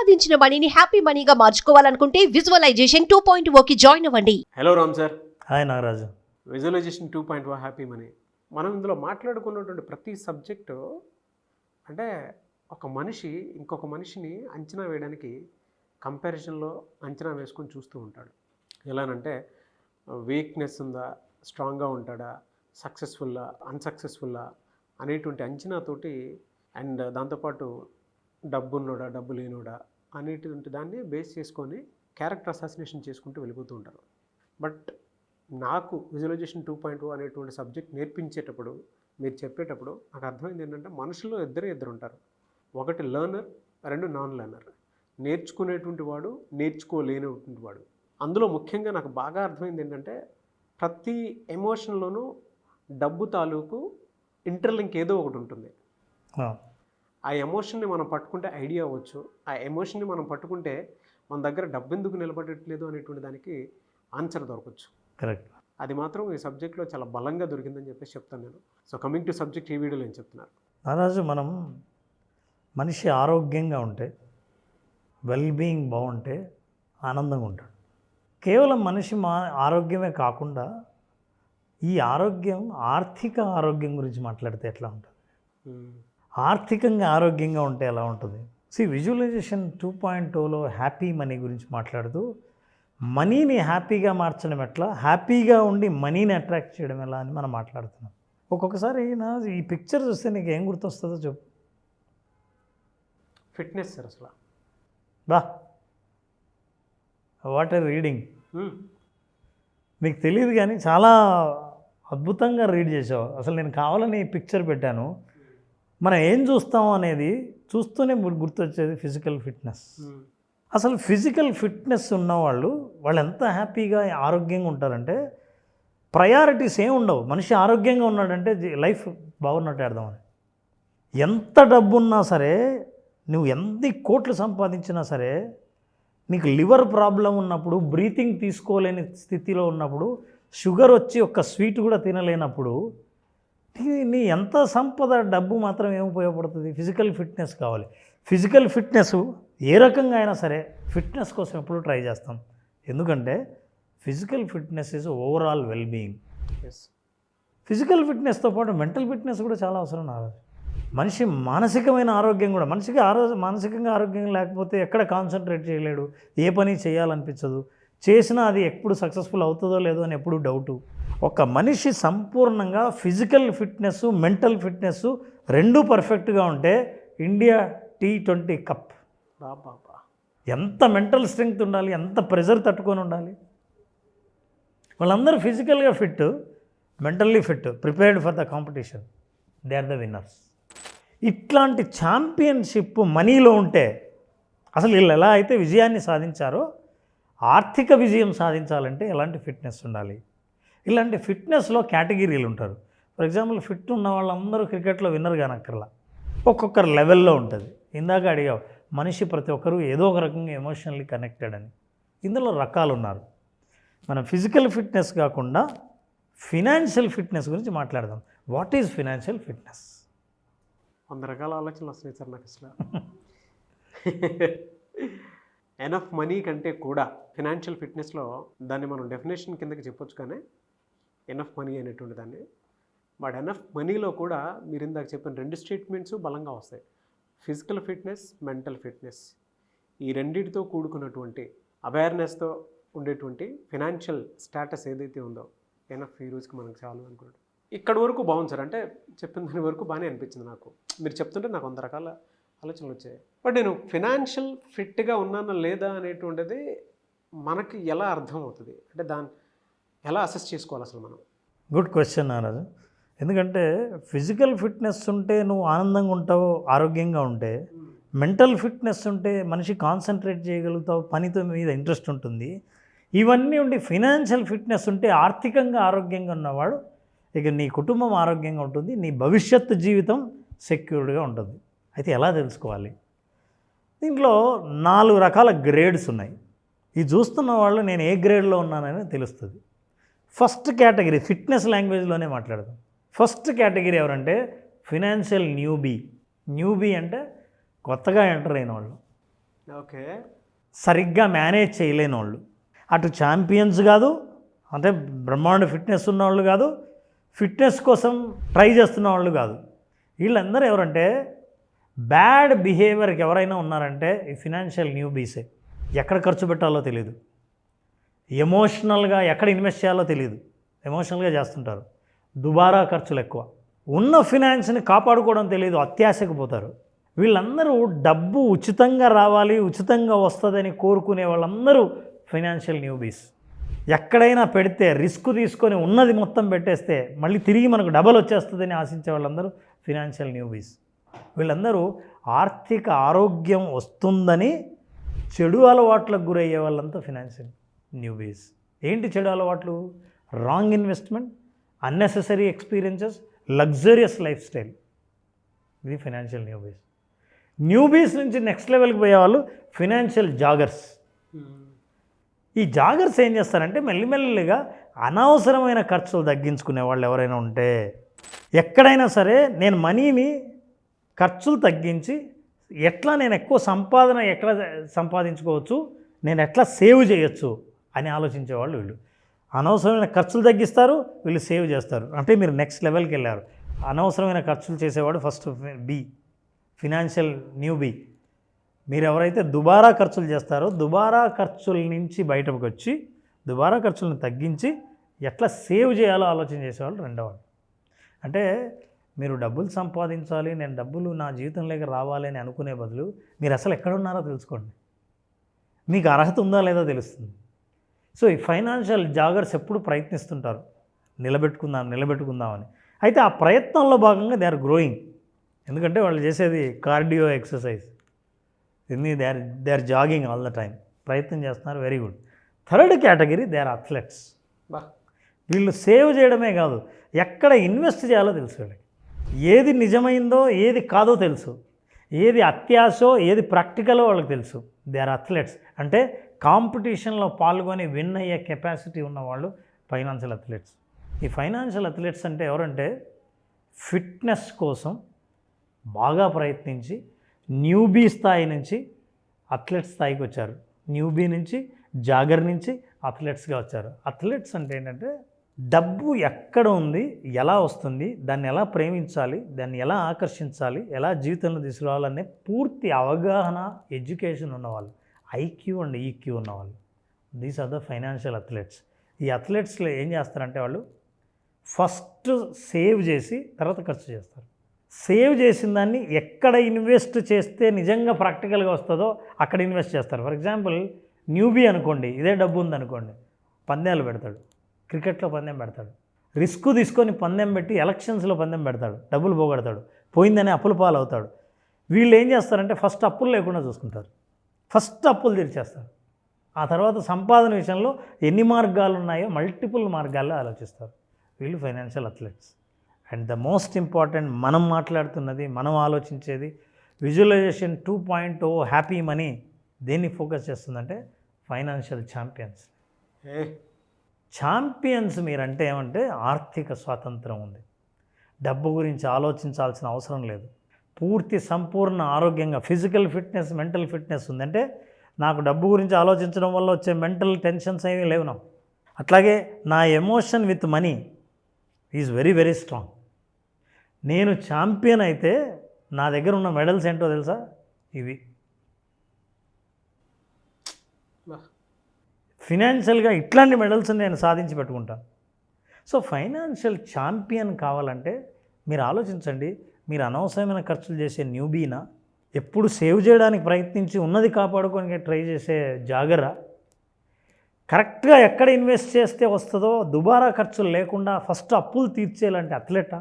సంపాదించిన మనీని హ్యాపీ మనీగా మార్చుకోవాలనుకుంటే విజువలైజేషన్ 2.0కి జాయిన్ అవ్వండి. Hello Ram sir. Hi Nagaraju. Visualisation 2.0 happy money. మనం ఇందులో మాట్లాడుకున్నటువంటి ప్రతి సబ్జెక్టు అంటే ఒక మనిషి ఇంకొక మనిషిని అంచనా వేయడానికి కంపారిజన్లో అంచనా వేసుకొని చూస్తూ ఉంటాడు. ఎలానంటే వీక్నెస్ ఉందా, స్ట్రాంగ్గా ఉంటాడా, సక్సెస్ఫుల్లా, అన్సక్సెస్ఫుల్లా అనేటువంటి అంచనాతోటి అండ్ దాంతోపాటు డబ్బు ఉన్నోడా, డబ్బు లేనోడా అనేటువంటి దాన్ని బేస్ చేసుకొని క్యారెక్టర్ అసాసినేషన్ చేసుకుంటూ వెళ్ళిపోతూ ఉంటారు. బట్ నాకు విజువలైజేషన్ 2.0 అనేటువంటి సబ్జెక్ట్ నేర్పించేటప్పుడు, మీరు చెప్పేటప్పుడు నాకు అర్థమైంది ఏంటంటే మనుషుల్లో ఇద్దరు ఉంటారు. ఒకటి లెర్నర్, రెండు నాన్ లెర్నర్. నేర్చుకునేటువంటి వాడు, నేర్చుకోలేనటువంటి వాడు. అందులో ముఖ్యంగా నాకు బాగా అర్థమైంది ఏంటంటే ప్రతి ఎమోషన్లోనూ డబ్బు తాలూకు ఇంటర్లింక్ ఏదో ఒకటి ఉంటుంది. ఆ ఎమోషన్ని మనం పట్టుకుంటే ఐడియా అవ్వచ్చు, ఆ ఎమోషన్ని మనం పట్టుకుంటే మన దగ్గర డబ్బు ఎందుకు నిలబడట్లేదు అనేటువంటి దానికి ఆన్సర్ దొరకవచ్చు. కరెక్ట్. అది మాత్రం ఈ సబ్జెక్ట్లో చాలా బలంగా దొరికిందని చెప్పేసి చెప్తాను నేను. సో కమింగ్ టు సబ్జెక్ట్, ఈ వీడియోలో ఏం చెప్తున్నారు? నాగరాజు, మనం మనిషి ఆరోగ్యంగా ఉంటే, వెల్బీయింగ్ బాగుంటే ఆనందంగా ఉంటాడు. కేవలం మనిషి ఆరోగ్యమే కాకుండా ఈ ఆరోగ్యం ఆర్థిక ఆరోగ్యం గురించి మాట్లాడితే ఎట్లా ఉంటుంది? ఆర్థికంగా ఆరోగ్యంగా ఉంటే ఎలా ఉంటుంది? విజువలైజేషన్ 2.0లో హ్యాపీ మనీ గురించి మాట్లాడుతూ మనీని హ్యాపీగా మార్చడం ఎట్లా, హ్యాపీగా ఉండి మనీని అట్రాక్ట్ చేయడం ఎలా అని మనం మాట్లాడుతున్నాం. ఒక్కొక్కసారి ఈ పిక్చర్ చూస్తే నీకు ఏం గుర్తొస్తుందో చెప్పు. Fitness sir. అసలు బా, వాట్ ఆర్ రీడింగ్. నీకు తెలియదు కానీ చాలా అద్భుతంగా రీడ్ చేసావు. అసలు నేను కావాలని ఈ పిక్చర్ పెట్టాను. మనం ఏం చూస్తాం అనేది చూస్తూనే గుర్తొచ్చేది ఫిజికల్ ఫిట్నెస్. అసలు ఫిజికల్ ఫిట్నెస్ ఉన్నవాళ్ళు ఎంత హ్యాపీగా ఆరోగ్యంగా ఉంటారంటే ప్రయారిటీస్ ఏమి ఉండవు. మనిషి ఆరోగ్యంగా ఉన్నాడంటే లైఫ్ బాగున్నట్టు అర్థమని. ఎంత డబ్బు ఉన్నా సరే, నువ్వు ఎన్ని కోట్లు సంపాదించినా సరే, నీకు లివర్ ప్రాబ్లం ఉన్నప్పుడు, బ్రీతింగ్ తీసుకోలేని స్థితిలో ఉన్నప్పుడు, షుగర్ వచ్చి ఒక్క స్వీట్ కూడా తినలేనప్పుడు, నీ ఎంత సంపద, డబ్బు మాత్రం ఏం ఉపయోగపడుతుంది? ఫిజికల్ ఫిట్నెస్ కావాలి. ఫిజికల్ ఫిట్నెస్ ఏ రకంగా అయినా సరే ఫిట్నెస్ కోసం ఎప్పుడు ట్రై చేస్తాం. ఎందుకంటే physical fitness is overall wellbeing. Physical ఫిట్నెస్తో పాటు మెంటల్ ఫిట్నెస్ కూడా చాలా అవసరం. మనిషి మానసికమైన ఆరోగ్యం కూడా, మనిషికి మానసికంగా ఆరోగ్యం లేకపోతే ఎక్కడ కాన్సన్ట్రేట్ చేయలేడు, ఏ పని చేయాలనిపించదు, చేసినా అది ఎప్పుడు సక్సెస్ఫుల్ అవుతుందో లేదో అని ఎప్పుడు డౌటు. ఒక మనిషి సంపూర్ణంగా ఫిజికల్ ఫిట్నెస్, మెంటల్ ఫిట్నెస్ రెండూ పర్ఫెక్ట్గా ఉంటే ఇండియా T20 కప్. బాబా, ఎంత మెంటల్ స్ట్రెంగ్త్ ఉండాలి, ఎంత ప్రెజర్ తట్టుకొని ఉండాలి. వాళ్ళందరూ ఫిజికల్గా fit, mentally fit, prepared for the competition. They are the winners. ఇట్లాంటి ఛాంపియన్షిప్ మనీలో ఉంటే, అసలు వీళ్ళు ఎలా అయితే విజయాన్ని సాధించారో ఆర్థిక విజయం సాధించాలంటే ఎలాంటి ఫిట్నెస్ ఉండాలి? ఇలాంటి ఫిట్నెస్లో కేటగిరీలు ఉంటారు. ఫర్ ఎగ్జాంపుల్, ఫిట్ ఉన్న వాళ్ళందరూ క్రికెట్లో విన్నర్ కానక్కర్లా, ఒక్కొక్కరు లెవెల్లో ఉంటుంది. ఇందాక అడిగావు, మనిషి ప్రతి ఒక్కరూ ఏదో ఒక రకంగా ఎమోషనల్లీ కనెక్టెడ్ అని. ఇందులో రకాలు ఉన్నారు. మనం ఫిజికల్ ఫిట్నెస్ కాకుండా ఫినాన్షియల్ ఫిట్నెస్ గురించి మాట్లాడదాం. What is financial fitness? 100 రకాల ఆలోచనలు వస్తున్నాయి సార్ నాకు అసలు. ఎనఫ్ మనీ కంటే కూడా ఫినాన్షియల్ ఫిట్నెస్లో దాన్ని మనం డెఫినేషన్ కిందకి చెప్పొచ్చు, కానీ ఎనఫ్ మనీ అనేటువంటి దాన్ని. బట్ ఎనఫ్ మనీలో కూడా మీరు ఇందాక చెప్పిన 2 స్టేట్మెంట్స్ బలంగా వస్తాయి. ఫిజికల్ ఫిట్నెస్, మెంటల్ ఫిట్నెస్, ఈ రెండింటితో కూడుకున్నటువంటి అవేర్నెస్తో ఉండేటువంటి ఫినాన్షియల్ స్టేటస్ ఏదైతే ఉందో ఎనఫ్ ఈ రోజుకి మనకు చాలు అనుకోండి. ఇక్కడ వరకు బాగుంది సార్. అంటే చెప్పిన దాని వరకు బాగానే అనిపించింది నాకు. మీరు చెప్తుంటే నాకు 100 రకాల ఆలోచనలు వచ్చాయి. బట్ నేను ఫినాన్షియల్ ఫిట్గా ఉన్నానా లేదా అనేటువంటిది మనకి ఎలా అర్థం అవుతుంది? అంటే దాన్ని ఎలా అసెస్ చేసుకోవాలి అసలు మనం? గుడ్ క్వశ్చన్ నారాజు. ఎందుకంటే ఫిజికల్ ఫిట్నెస్ ఉంటే నువ్వు ఆనందంగా ఉంటావు, ఆరోగ్యంగా ఉంటే, మెంటల్ ఫిట్నెస్ ఉంటే మనిషి కాన్సన్ట్రేట్ చేయగలుగుతావు, పనితో మీద ఇంట్రెస్ట్ ఉంటుంది. ఇవన్నీ ఉండి ఫినాన్షియల్ ఫిట్నెస్ ఉంటే ఆర్థికంగా ఆరోగ్యంగా ఉన్నవాడు, ఇక నీ కుటుంబం ఆరోగ్యంగా ఉంటుంది, నీ భవిష్యత్తు జీవితం సెక్యూర్డ్గా ఉంటుంది. అయితే ఎలా తెలుసుకోవాలి? దీంట్లో 4 రకాల గ్రేడ్స్ ఉన్నాయి. ఇది చూస్తున్న వాళ్ళు నేను ఏ గ్రేడ్లో ఉన్నానని తెలుస్తుంది. ఫస్ట్ కేటగిరీ ఫిట్నెస్ లాంగ్వేజ్లోనే మాట్లాడదాం. ఫస్ట్ కేటగిరీ ఎవరంటే ఫినాన్షియల్ న్యూబీ. న్యూబీ అంటే కొత్తగా ఎంటర్ అయిన వాళ్ళు. ఓకే. సరిగ్గా మేనేజ్ చేయలేని వాళ్ళు, అటు ఛాంపియన్స్ కాదు, అంటే బ్రహ్మాండ ఫిట్నెస్ ఉన్నవాళ్ళు కాదు, ఫిట్నెస్ కోసం ట్రై చేస్తున్న వాళ్ళు కాదు. వీళ్ళందరూ ఎవరంటే బ్యాడ్ బిహేవియర్కి ఎవరైనా ఉన్నారంటే ఈ ఫినాన్షియల్ న్యూబీసే. ఎక్కడ ఖర్చు పెట్టాలో తెలియదు, ఎమోషనల్గా ఎక్కడ ఇన్వెస్ట్ చేయాలో తెలియదు, ఎమోషనల్గా చేస్తుంటారు, దుబారా ఖర్చులు ఎక్కువ, ఉన్న ఫినాన్స్ని కాపాడుకోవడం తెలియదు, అత్యాశకు పోతారు. వీళ్ళందరూ డబ్బు ఉచితంగా రావాలి, ఉచితంగా వస్తుందని కోరుకునే వాళ్ళందరూ ఫైనాన్షియల్ న్యూబీస్. ఎక్కడైనా పెడితే రిస్క్ తీసుకొని ఉన్నది మొత్తం పెట్టేస్తే మళ్ళీ తిరిగి మనకు డబల్ వచ్చేస్తుందని ఆశించే వాళ్ళందరూ ఫినాన్షియల్ న్యూబీస్. వీళ్ళందరూ ఆర్థిక ఆరోగ్యం వస్తుందని చెడు అలవాట్లకు గురయ్యే వాళ్ళంతా ఫినాన్షియల్ న్యూబీస్. ఏంటి చెడు అలవాట్లు? Wrong investment, unnecessary experiences, luxurious life style. ఇది ఫినాన్షియల్ న్యూబీస్. న్యూబీస్ నుంచి నెక్స్ట్ లెవెల్కి పోయేవాళ్ళు ఫినాన్షియల్ జాగర్స్. ఈ జాగర్స్ ఏం చేస్తారంటే మెల్లిమెల్లిగా అనవసరమైన ఖర్చులు తగ్గించుకునే వాళ్ళు ఎవరైనా ఉంటే, ఎక్కడైనా సరే నేను మనీని ఖర్చులు తగ్గించి ఎట్లా నేను ఎక్కువ సంపాదన ఎట్లా సంపాదించుకోవచ్చు, నేను ఎట్లా సేవ్ చేయొచ్చు అని ఆలోచించేవాళ్ళు వీళ్ళు. అనవసరమైన ఖర్చులు తగ్గిస్తారు, వీళ్ళు సేవ్ చేస్తారు. అంటే మీరు నెక్స్ట్ లెవెల్కి వెళ్ళారు. అనవసరమైన ఖర్చులు చేసేవాడు ఫస్ట్ బి, ఫినాన్షియల్ న్యూబీ. మీరు ఎవరైతే దుబారా ఖర్చులు చేస్తారో దుబారా ఖర్చుల నుంచి బయటకు వచ్చి దుబారా ఖర్చులను తగ్గించి ఎట్లా సేవ్ చేయాలో ఆలోచన చేసేవాళ్ళు రెండోవాళ్ళు. అంటే మీరు డబ్బులు సంపాదించాలి, నేను డబ్బులు నా జీవితంలోకి రావాలి అని అనుకునే బదులు మీరు అసలు ఎక్కడున్నారో తెలుసుకోండి, మీకు అర్హత ఉందా లేదా తెలుస్తుంది. సో ఈ ఫైనాన్షియల్ జాగర్స్ ఎప్పుడు ప్రయత్నిస్తుంటారు నిలబెట్టుకుందామని. అయితే ఆ ప్రయత్నంలో భాగంగా దే ఆర్ గ్రోయింగ్. ఎందుకంటే వాళ్ళు చేసేది cardio exercise, they are jogging all the time, ప్రయత్నం చేస్తున్నారు, very good. Third category they are athletes. వీళ్ళు సేవ్ చేయడమే కాదు, ఎక్కడ ఇన్వెస్ట్ చేయాలో తెలుసు వీళ్ళకి, ఏది నిజమైందో ఏది కాదో తెలుసు, ఏది అత్యాశో ఏది ప్రాక్టికలో వాళ్ళకి తెలుసు. They are athletes. అంటే కాంపిటీషన్లో పాల్గొని విన్ అయ్యే కెపాసిటీ ఉన్నవాళ్ళు ఫైనాన్షియల్ అథ్లెట్స్. ఈ ఫైనాన్షియల్ అథ్లెట్స్ అంటే ఎవరంటే ఫిట్నెస్ కోసం బాగా ప్రయత్నించి న్యూబీ స్థాయి నుంచి అథ్లెట్స్ స్థాయికి వచ్చారు, న్యూబీ నుంచి జాగర్ నుంచి అథ్లెట్స్గా వచ్చారు. అథ్లెట్స్ అంటే ఏంటంటే డబ్బు ఎక్కడ ఉంది, ఎలా వస్తుంది, దాన్ని ఎలా ప్రేమించాలి, దాన్ని ఎలా ఆకర్షించాలి, ఎలా జీవితంలో తీసుకురావాలనే పూర్తి అవగాహన, ఎడ్యుకేషన్ ఉన్నవాళ్ళు, ఐక్యూ అండ్ ఈక్యూ ఉన్నవాళ్ళు. These are the financial athletes. ఈ అథ్లెట్స్లో ఏం చేస్తారంటే వాళ్ళు ఫస్ట్ సేవ్ చేసి తర్వాత ఖర్చు చేస్తారు. సేవ్ చేసిన దాన్ని ఎక్కడ ఇన్వెస్ట్ చేస్తే నిజంగా ప్రాక్టికల్గా వస్తుందో అక్కడ ఇన్వెస్ట్ చేస్తారు. ఫర్ ఎగ్జాంపుల్ న్యూబీ అనుకోండి, ఇదే డబ్బు ఉందనుకోండి, పందాలు పెడతాడు, క్రికెట్లో పందెం పెడతాడు, రిస్క్ తీసుకొని పందెం పెట్టి ఎలక్షన్స్లో పందెం పెడతాడు, డబ్బులు పోగొడతాడు, పోయిందని అప్పుల పాలు అవుతాడు. వీళ్ళు ఏం చేస్తారంటే ఫస్ట్ అప్పులు లేకుండా చూసుకుంటారు, ఫస్ట్ అప్పులు తీర్చేస్తారు. ఆ తర్వాత సంపాదన విషయంలో ఎన్ని మార్గాలు ఉన్నాయో మల్టిపుల్ మార్గాల్లో ఆలోచిస్తారు. వీళ్ళు financial athletes. And the most important మనం మాట్లాడుతున్నది, మనం ఆలోచించేది విజువలైజేషన్ 2.0 హ్యాపీ మనీ దేన్ని ఫోకస్ చేస్తుందంటే ఫైనాన్షియల్ ఛాంపియన్స్. ఛాంపియన్స్ మీరంటే ఏమంటే ఆర్థిక స్వాతంత్రం ఉంది, డబ్బు గురించి ఆలోచించాల్సిన అవసరం లేదు, పూర్తి సంపూర్ణ ఆరోగ్యంగా ఫిజికల్ ఫిట్నెస్, మెంటల్ ఫిట్నెస్ ఉందంటే నాకు డబ్బు గురించి ఆలోచించడం వల్ల వచ్చే మెంటల్ టెన్షన్స్ ఏమీ లేవు నాకు. అట్లాగే నా emotion with money is very very strong. నేను ఛాంపియన్ అయితే నా దగ్గర ఉన్న మెడల్స్ ఏంటో తెలుసా? ఇవి. ఫినాన్షియల్గా ఇట్లాంటి మెడల్స్ నేను సాధించి పెట్టుకుంటాను. సో ఫైనాన్షియల్ ఛాంపియన్ కావాలంటే మీరు ఆలోచించండి, మీరు అనవసరమైన ఖర్చులు చేసే న్యూబీనా, ఎప్పుడు సేవ్ చేయడానికి ప్రయత్నించి ఉన్నది కాపాడుకోనికి ట్రై చేసే జాగరా, కరెక్ట్గా ఎక్కడ ఇన్వెస్ట్ చేస్తే వస్తుందో దుబారా ఖర్చులు లేకుండా ఫస్ట్ అప్పులు తీర్చేయాలంటే అథ్లెటా,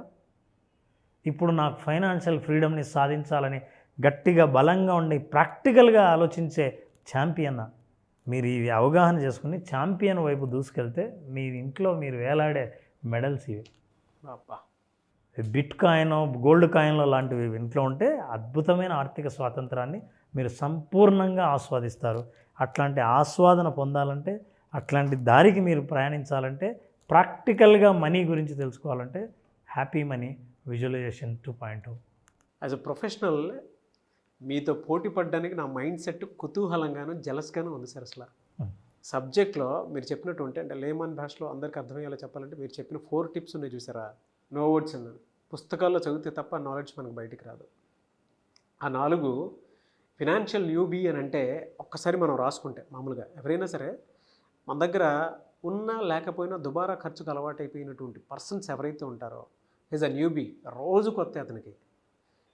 ఇప్పుడు నాకు ఫైనాన్షియల్ ఫ్రీడమ్ని సాధించాలని గట్టిగా బలంగా ఉండి ప్రాక్టికల్గా ఆలోచించే ఛాంపియన్నా? మీరు ఈ అవగాహన చేసుకుని ఛాంపియన్ వైపు దూసుకెళ్తే మీ ఇంట్లో మీరు వేలాడే మెడల్స్ ఇవి. బిట్ కాయిన్, గోల్డ్ కాయిన్లో లాంటివి ఇంట్లో ఉంటే అద్భుతమైన ఆర్థిక స్వాతంత్రాన్ని మీరు సంపూర్ణంగా ఆస్వాదిస్తారు. అట్లాంటి ఆస్వాదన పొందాలంటే, అట్లాంటి దారికి మీరు ప్రయాణించాలంటే, ప్రాక్టికల్గా మనీ గురించి తెలుసుకోవాలంటే happy money visualisation 2.0. As a professional మీతో పోటీ పడడానికి నా మైండ్ సెట్ కుతూహలంగాను జలస్గాను ఉంది సార్. అసలు సబ్జెక్ట్లో మీరు చెప్పినట్టు ఉంటే, అంటే లేమన్ భాషలో అందరికీ అర్థమయ్యేలా చెప్పాలంటే, మీరు చెప్పిన 4 టిప్స్ ఉన్నాయి చూసారా, నో వర్డ్స్ అన్నాను. పుస్తకాల్లో చదివితే తప్ప నాలెడ్జ్ మనకు బయటికి రాదు. ఆ 4 ఫినాన్షియల్ న్యూబీ అని అంటే ఒక్కసారి మనం రాసుకుంటే, మామూలుగా ఎవరైనా సరే మన దగ్గర ఉన్నా లేకపోయినా దుబారా ఖర్చుకు అలవాటైపోయినటువంటి పర్సన్స్ ఎవరైతే ఉంటారో ఈజ్ అ న్యూబీ. రోజు కొత్త అతనికి.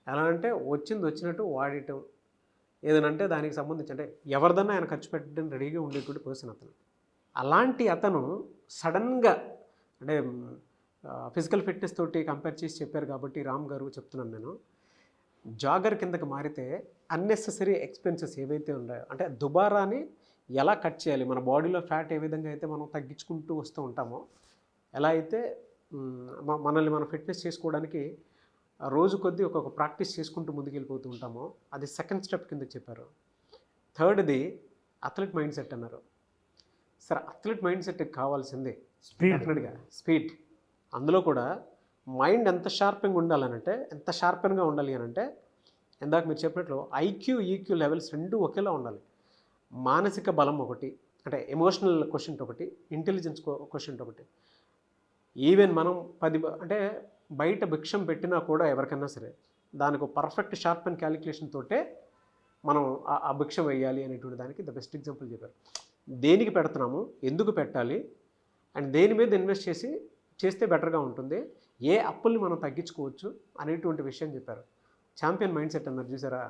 ఎలా అంటే వచ్చింది వచ్చినట్టు వాడటం, ఏదనంటే దానికి సంబంధించి అంటే ఎవరిదన్నా ఆయన ఖర్చు పెట్టడం రెడీగా ఉండేటువంటి పర్సన్ అతను. అలాంటి అతను సడన్గా అంటే ఫిజికల్ ఫిట్నెస్ తోటి కంపేర్ చేసి చెప్పారు కాబట్టి రామ్ గారు చెప్తున్నాను నేను, జాగర్ కిందకి మారితే అన్నెసెసరీ ఎక్స్పెన్సెస్ ఏవైతే ఉన్నాయో, అంటే దుబారాని ఎలా కట్ చేయాలి, మన బాడీలో ఫ్యాట్ ఏ విధంగా అయితే మనం తగ్గించుకుంటూ వస్తూ ఉంటామో, ఎలా అయితే మనల్ని మనం ఫిట్నెస్ చేసుకోవడానికి రోజు కొద్దీ ఒక్కొక్క ప్రాక్టీస్ చేసుకుంటూ ముందుకు వెళ్ళిపోతూ ఉంటామో, అది సెకండ్ స్టెప్ కిందకి చెప్పారు. థర్డ్ది అథ్లెట్ మైండ్ సెట్ అన్నారు. సరే, అథ్లెట్ మైండ్ సెట్కి కావాల్సిందే డెఫినెట్గా స్పీడ్. అందులో కూడా మైండ్ ఎంత షార్పింగ్ ఉండాలనంటే, ఎంత షార్పెన్గా ఉండాలి అనంటే, ఇందాక మీరు చెప్పినట్లు ఐక్యూ ఈక్యూ లెవెల్స్ 2 ఒకేలా ఉండాలి. మానసిక బలం ఒకటి, అంటే ఎమోషనల్ క్వశ్చన్ ఒకటి, ఇంటెలిజెన్స్ క్వశ్చన్ ఒకటి. ఈవెన్ మనం అంటే బయట భిక్షం పెట్టినా కూడా ఎవరికైనా సరే దానికి పర్ఫెక్ట్ షార్ప్ అండ్ క్యాలిక్యులేషన్ తోటే మనం ఆ భిక్షం వేయాలి అనేటువంటి దానికి ద బెస్ట్ ఎగ్జాంపుల్ చెప్పారు. దేనికి పెడుతున్నాము, ఎందుకు పెట్టాలి, అండ్ దేని మీద ఇన్వెస్ట్ చేస్తే బెటర్గా ఉంటుంది, ఏ అప్పుల్ని మనం తగ్గించుకోవచ్చు అనేటువంటి విషయం చెప్పారు. ఛాంపియన్ మైండ్ సెట్ అన్నారు చూసారా,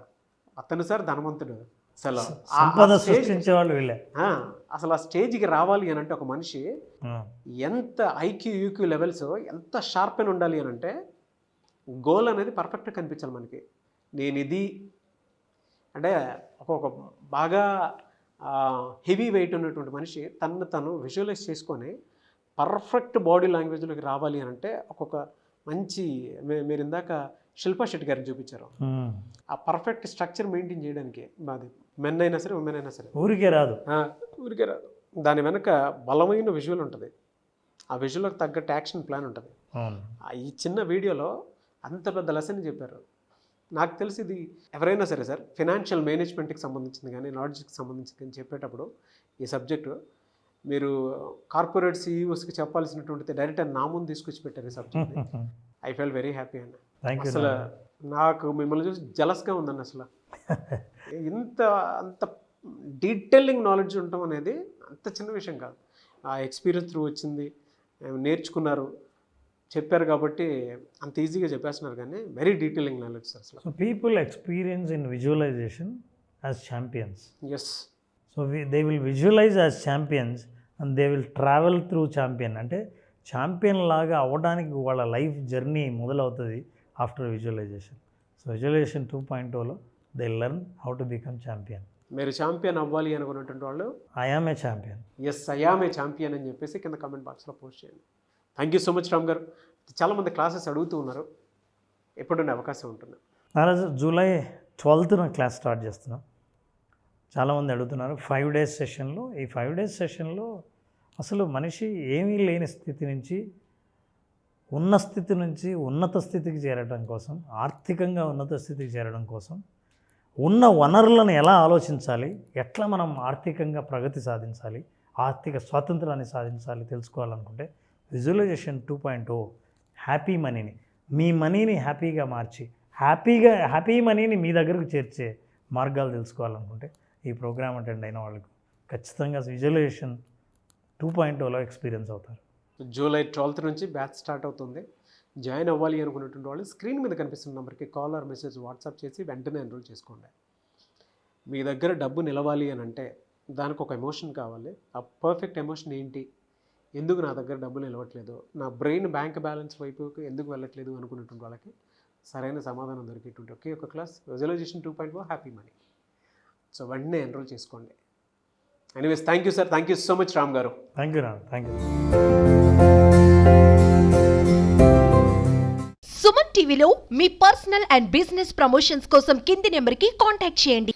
అతను సార్ ధనవంతుడు. అసలు అసలు ఆ స్టేజ్కి రావాలి అని అంటే ఒక మనిషి ఎంత ఐక్యూ యూక్యూ లెవెల్స్ ఎంత షార్ప్ అని ఉండాలి అని అంటే, గోల్ అనేది పర్ఫెక్ట్గా కనిపించాలి మనకి. నేను ఇది అంటే ఒక బాగా హెవీ వెయిట్ ఉన్నటువంటి మనిషి తను విజువలైజ్ చేసుకొని పర్ఫెక్ట్ బాడీ లాంగ్వేజ్లోకి రావాలి అని అంటే ఒక్కొక్క మంచి, మీరు ఇందాక శిల్పా శెట్టి గారిని చూపించారు. ఆ పర్ఫెక్ట్ స్ట్రక్చర్ మెయింటైన్ చేయడానికి మాది మెన్ అయినా సరే ఉమెన్ అయినా సరే ఊరికే రాదు. దాని వెనక బలమైన విజువల్ ఉంటుంది, ఆ విజువల్కి తగ్గట్టు యాక్షన్ ప్లాన్ ఉంటుంది. ఈ చిన్న వీడియోలో అంత పెద్ద లెసన్ చెప్పారు. నాకు తెలిసి ఇది ఎవరైనా సరే సార్ ఫినాన్షియల్ మేనేజ్మెంట్కి సంబంధించింది కానీ నాలెడ్జ్కి సంబంధించింది కానీ చెప్పేటప్పుడు ఈ సబ్జెక్టు మీరు కార్పొరేట్ సీఈఓస్కి చెప్పాల్సినటువంటి డైరెక్ట్ నా ముందు తీసుకొచ్చి పెట్టారు ఈ subject. I felt very happy అండి. అసలు నాకు మిమ్మల్ని చూసి జలస్గా ఉందండి. అసలు అంత డీటెయిలింగ్ నాలెడ్జ్ ఉండటం అనేది అంత చిన్న విషయం కాదు. ఆ ఎక్స్పీరియన్స్ త్రూ వచ్చింది, నేర్చుకున్నారు, చెప్పారు కాబట్టి అంత ఈజీగా చెప్పేస్తున్నారు. కానీ వెరీ డీటెయిలింగ్ నాలెడ్జ్ అసలు. So people experience in visualisation as champions. Yes. So they will visualise as champions and they will travel through champion. అంటే ఛాంపియన్ లాగా అవ్వడానికి వాళ్ళ లైఫ్ జర్నీ మొదలవుతుంది ఆఫ్టర్ విజువలైజేషన్. సో విజువలైజేషన్ 2.0లో they learn how to become champion. మీరు champion అవ్వాలి అనుకున్నటువంటి వాళ్ళు I am a champion, yes I am a champion అని చెప్పేసి కింద కామెంట్ బాక్స్లో పోస్ట్ చేయండి. Thank you so much Ram గారు. చాలామంది క్లాసెస్ అడుగుతూ ఉన్నారు, ఎప్పుడుండే అవకాశం ఉంటుంది? నారాజు జూలై 12న క్లాస్ స్టార్ట్ చేస్తున్నాం. చాలామంది అడుగుతున్నారు 5 days సెషన్లో. ఈ 5 days సెషన్లో అసలు మనిషి ఏమీ లేని స్థితి నుంచి ఉన్న స్థితి నుంచి ఉన్నత స్థితికి చేరడం కోసం, ఆర్థికంగా ఉన్నత స్థితికి చేరడం కోసం ఉన్న వనరులను ఎలా ఆలోచించాలి, ఎట్లా మనం ఆర్థికంగా ప్రగతి సాధించాలి, ఆర్థిక స్వాతంత్రాన్ని సాధించాలి తెలుసుకోవాలనుకుంటే విజువలైజేషన్ 2.0 హ్యాపీ మనీని, మీ మనీని హ్యాపీగా మార్చి హ్యాపీ మనీని మీ దగ్గరకు చేర్చే మార్గాలు తెలుసుకోవాలనుకుంటే ఈ ప్రోగ్రామ్ అటెండ్ అయిన వాళ్ళకు ఖచ్చితంగా విజువలైజేషన్ 2.0లో ఎక్స్పీరియన్స్ అవుతారు. జూలై 12th నుంచి బ్యాచ్ స్టార్ట్ అవుతుంది. జాయిన్ అవ్వాలి అనుకున్నటువంటి వాళ్ళు స్క్రీన్ మీద కనిపిస్తున్న నెంబర్కి కాల్ ఆర్ మెసేజ్ వాట్సాప్ చేసి వెంటనే ఎన్రోల్ చేసుకోండి. మీ దగ్గర డబ్బు నిలవాలి అని అంటే దానికి ఒక ఎమోషన్ కావాలి. ఆ పర్ఫెక్ట్ ఎమోషన్ ఏంటి, ఎందుకు నా దగ్గర డబ్బు నిలవట్లేదు, నా బ్రెయిన్ బ్యాంక్ బ్యాలెన్స్ వైపుకి ఎందుకు వెళ్ళట్లేదు అనుకున్నటువంటి వాళ్ళకి సరైన సమాధానం దొరికేటువంటి ఒకే ఒక class visualisation 2.0 happy money. So వెంటనే ఎన్రోల్ చేసుకోండి. Anyways thank you sir, thank you so much Ram garu. Thank you Ram, thank you. Suman టీవీలో మీ పర్సనల్ అండ్ బిజినెస్ ప్రమోషన్స్ కోసం కింది నెంబర్కి కాంటాక్ట్ చేయండి.